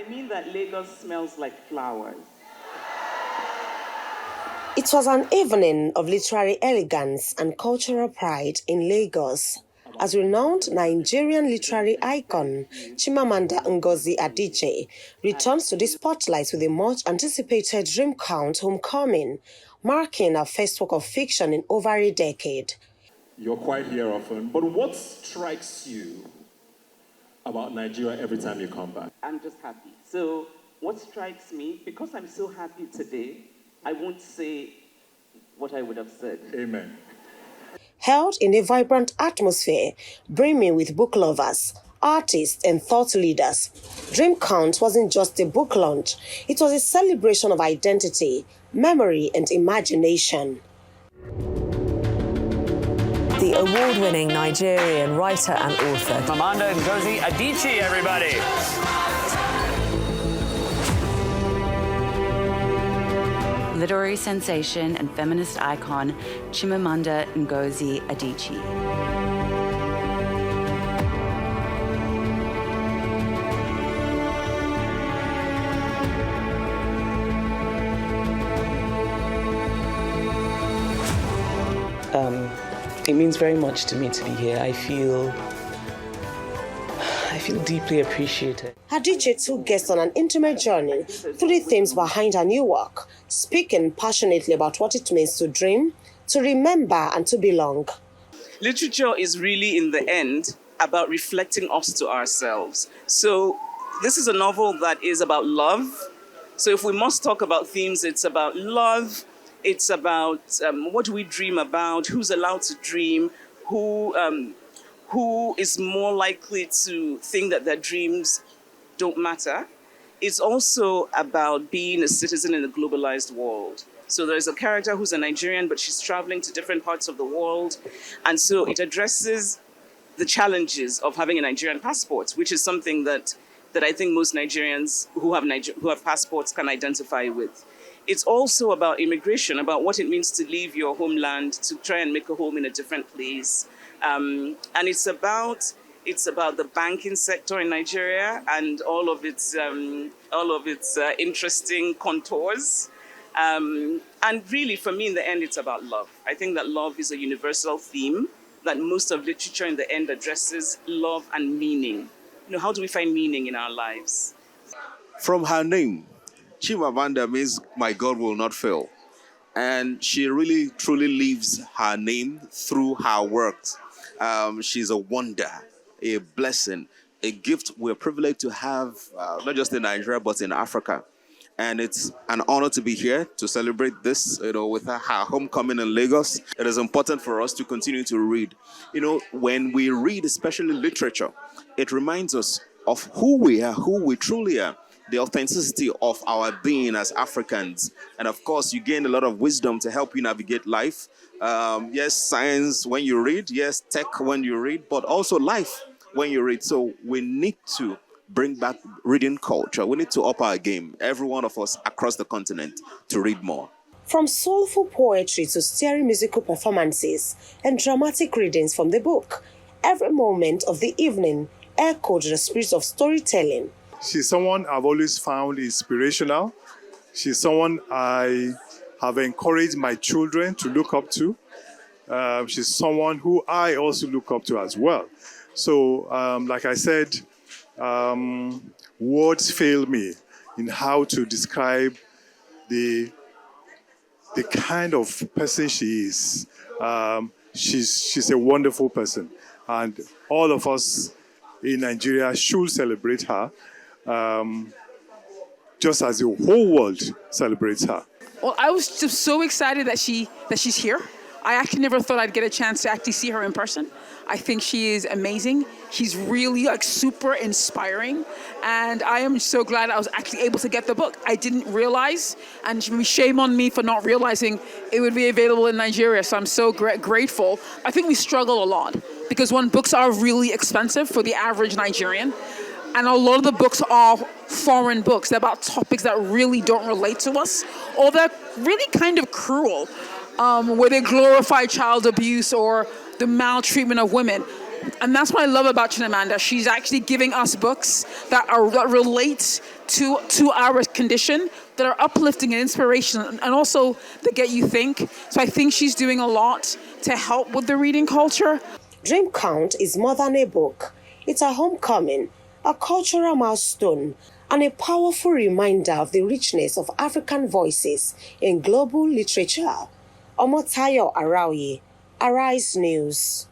I mean that Lagos smells like flowers. It was an evening of literary elegance and cultural pride in Lagos, as renowned Nigerian literary icon Chimamanda Ngozi Adichie returns to the spotlight with a much-anticipated Dream Count homecoming, marking her first work of fiction in over a decade. You're quite here often, but what strikes you about Nigeria every time you come back? I'm just happy. So what strikes me, because I'm so happy today, I won't say what I would have said. Amen. Held in a vibrant atmosphere, brimming with book lovers, artists, and thought leaders, Dream Count wasn't just a book launch, it was a celebration of identity, memory, and imagination. The award-winning Nigerian writer and author Chimamanda Ngozi Adichie, everybody. Literary sensation and feminist icon Chimamanda Ngozi Adichie. It means very much to me to be here. I feel deeply appreciated. Adichie took guests on an intimate journey through the themes behind her new work, speaking passionately about what it means to dream, to remember, and to belong. Literature is really, in the end, about reflecting us to ourselves. So this is a novel that is about love. So if we must talk about themes, it's about love. It's about what do we dream about, who's allowed to dream, who is more likely to think that their dreams don't matter. It's also about being a citizen in a globalized world. So there's a character who's a Nigerian, but she's traveling to different parts of the world. And so it addresses the challenges of having a Nigerian passport, which is something that I think most Nigerians who have passports can identify with. It's also about immigration, about what it means to leave your homeland to try and make a home in a different place. And it's about the banking sector in Nigeria and all of its interesting contours. And really, for me, in the end, it's about love. I think that love is a universal theme that most of literature in the end addresses, love and meaning. How do we find meaning in our lives? From her name, Chimamanda means my God will not fail. And she really, truly lives her name through her works. She's a wonder, a blessing, a gift we're privileged to have, not just in Nigeria, but in Africa. And it's an honor to be here to celebrate this, with her homecoming in Lagos. It is important for us to continue to read. When we read, especially literature, it reminds us of who we are, who we truly are, the authenticity of our being as Africans. And of course, you gain a lot of wisdom to help you navigate life. Yes, science when you read, yes, tech when you read, but also life when you read. So we need to bring back reading culture. We need to up our game, every one of us across the continent, to read more. From soulful poetry to stirring musical performances and dramatic readings from the book, every moment of the evening echoed the spirit of storytelling. She's someone I've always found inspirational. She's someone I have encouraged my children to look up to. She's someone who I also look up to as well. So, like I said, words fail me in how to describe the kind of person she is. She's a wonderful person, and all of us in Nigeria should celebrate her, just as the whole world celebrates her. Well, I was just so excited that she's here. I actually never thought I'd get a chance to actually see her in person. I think she is amazing. She's really super inspiring. And I am so glad I was actually able to get the book. I didn't realize, and shame on me for not realizing it would be available in Nigeria. So I'm so grateful. I think we struggle a lot because books are really expensive for the average Nigerian. And a lot of the books are foreign books. They're about topics that really don't relate to us, or they're really kind of cruel, where they glorify child abuse or the maltreatment of women. And that's what I love about Chimamanda. She's actually giving us books that relate to our condition that are uplifting and inspirational, and also that get you think. So I think she's doing a lot to help with the reading culture. Dream Count is more than a book. It's a homecoming, a cultural milestone, and a powerful reminder of the richness of African voices in global literature. Omotayo Araoye, Arise News.